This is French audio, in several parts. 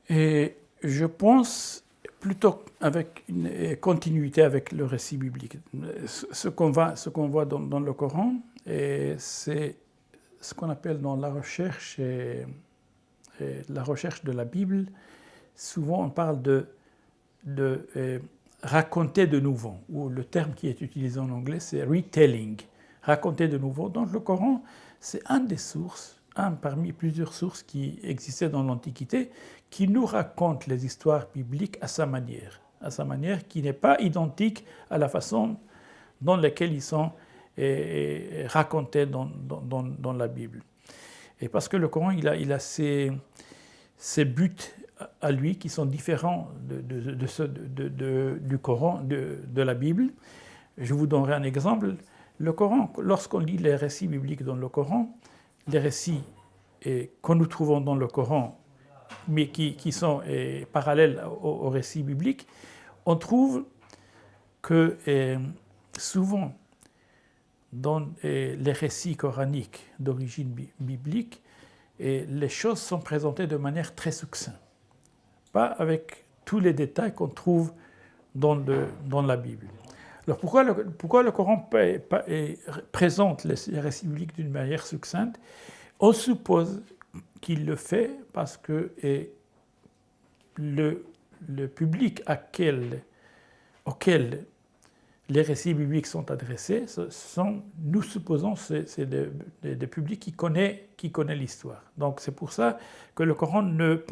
Et je pense plutôt avec une continuité avec le récit biblique. Ce qu'on voit dans le Coran, c'est ce qu'on appelle dans la recherche, la recherche de la Bible. Souvent, on parle de raconter de nouveau, ou le terme qui est utilisé en anglais, c'est retelling, raconter de nouveau. Donc le Coran, c'est un parmi plusieurs sources qui existaient dans l'Antiquité, qui nous raconte les histoires bibliques à sa manière qui n'est pas identique à la façon dans laquelle ils sont racontés dans la Bible. Et parce que le Coran, il a ses buts à lui qui sont différents du Coran, de la Bible. Je vous donnerai un exemple. Le Coran, lorsqu'on lit les récits bibliques dans le Coran, les récits que nous trouvons dans le Coran, mais qui sont parallèles aux récits bibliques, on trouve que souvent, dans les récits coraniques d'origine biblique, les choses sont présentées de manière très succincte, pas avec tous les détails qu'on trouve dans la Bible. Alors pourquoi le Coran présente les récits bibliques d'une manière succincte? On suppose qu'il le fait parce que le public auquel les récits bibliques sont adressés, nous supposons, c'est des publics qui connaissent l'histoire. Donc c'est pour ça que le Coran ne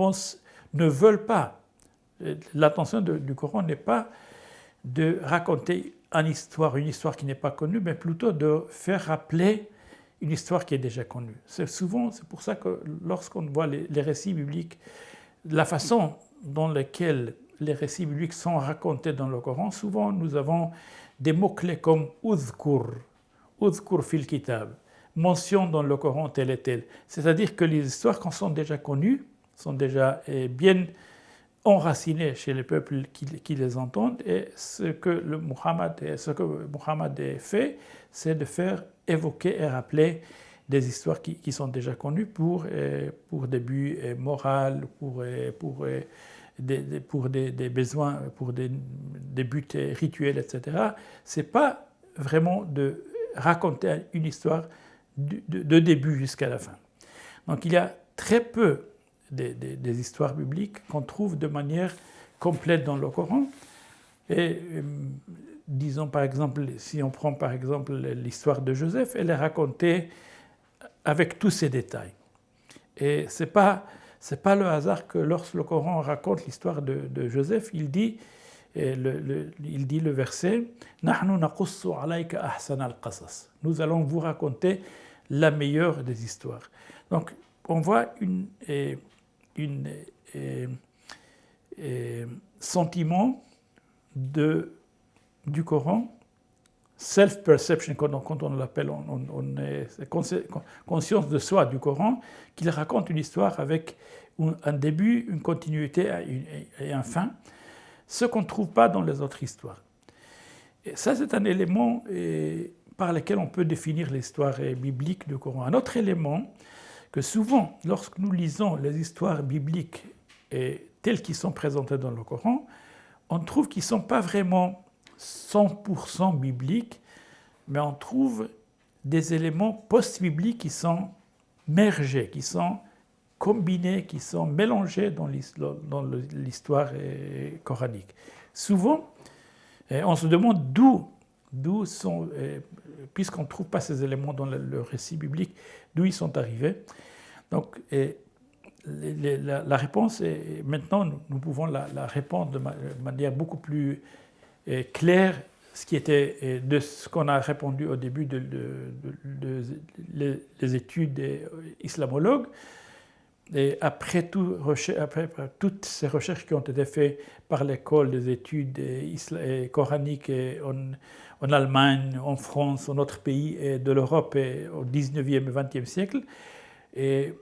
veut pas. L'intention du Coran n'est pas de raconter une histoire qui n'est pas connue, mais plutôt de faire rappeler une histoire qui est déjà connue. C'est pour ça que lorsqu'on voit les récits bibliques, la façon dans laquelle les récits bibliques sont racontés dans le Coran, souvent nous avons des mots-clés comme « udhkur fil kitab », mention dans le Coran tel et tel. C'est-à-dire que les histoires qui sont déjà connues, sont déjà bien enracinées chez les peuples qui les entendent, et ce que Muhammad a fait, c'est de faire évoquer et rappeler des histoires qui sont déjà connues pour des buts moraux, pour des besoins, pour des buts rituels, etc. Ce n'est pas vraiment de raconter une histoire de début jusqu'à la fin. Donc il y a très peu des histoires bibliques qu'on trouve de manière complète dans le Coran. Et disons par exemple, si on prend par exemple l'histoire de Joseph, elle est racontée avec tous ses détails. Et c'est pas le hasard que lorsque le Coran raconte l'histoire de Joseph, il dit le verset « Nahnu naqussu alayka ahsan al-qasas » Nous allons vous raconter la meilleure des histoires. Donc on voit une sentiment du Coran, self-perception, quand on l'appelle, on est conscience de soi du Coran, qu'il raconte une histoire avec un début, une continuité et un fin, ce qu'on ne trouve pas dans les autres histoires. Et ça, c'est un élément par lequel on peut définir l'histoire biblique du Coran. Un autre élément, que souvent, lorsque nous lisons les histoires bibliques telles qu'elles sont présentées dans le Coran, on trouve qu'ils ne sont pas vraiment 100% bibliques, mais on trouve des éléments post-bibliques qui sont mergés, qui sont combinés, qui sont mélangés dans l'histoire coranique. Souvent, on se demande d'où sont, puisqu'on ne trouve pas ces éléments dans le récit biblique, d'où ils sont arrivés. Donc, la réponse est, maintenant, nous pouvons la répondre de manière beaucoup plus claire, ce qui était de ce qu'on a répondu au début des études islamologues. Et après toutes ces recherches qui ont été faites par l'école des études coraniques en Allemagne, en France, en d'autres pays de l'Europe au 19e et 20e siècle, et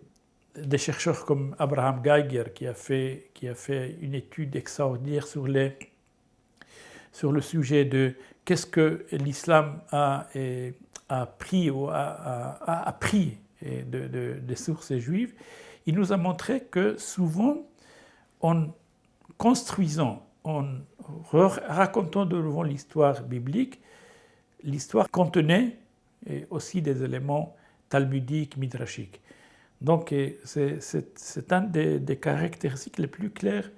des chercheurs comme Abraham Geiger qui a fait une étude extraordinaire sur le sujet de qu'est-ce que l'islam a appris des sources juives. Il nous a montré que souvent, en construisant, en racontant de nouveau l'histoire biblique, l'histoire contenait aussi des éléments talmudiques, midrashiques. Donc c'est un des caractéristiques les plus claires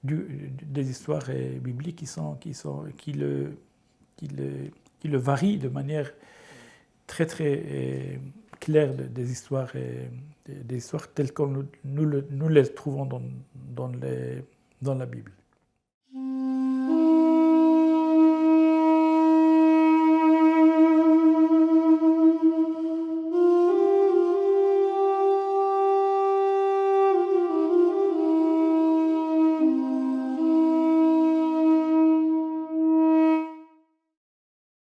des histoires bibliques qui le varient de manière très très claire des histoires telles que nous les trouvons dans la Bible.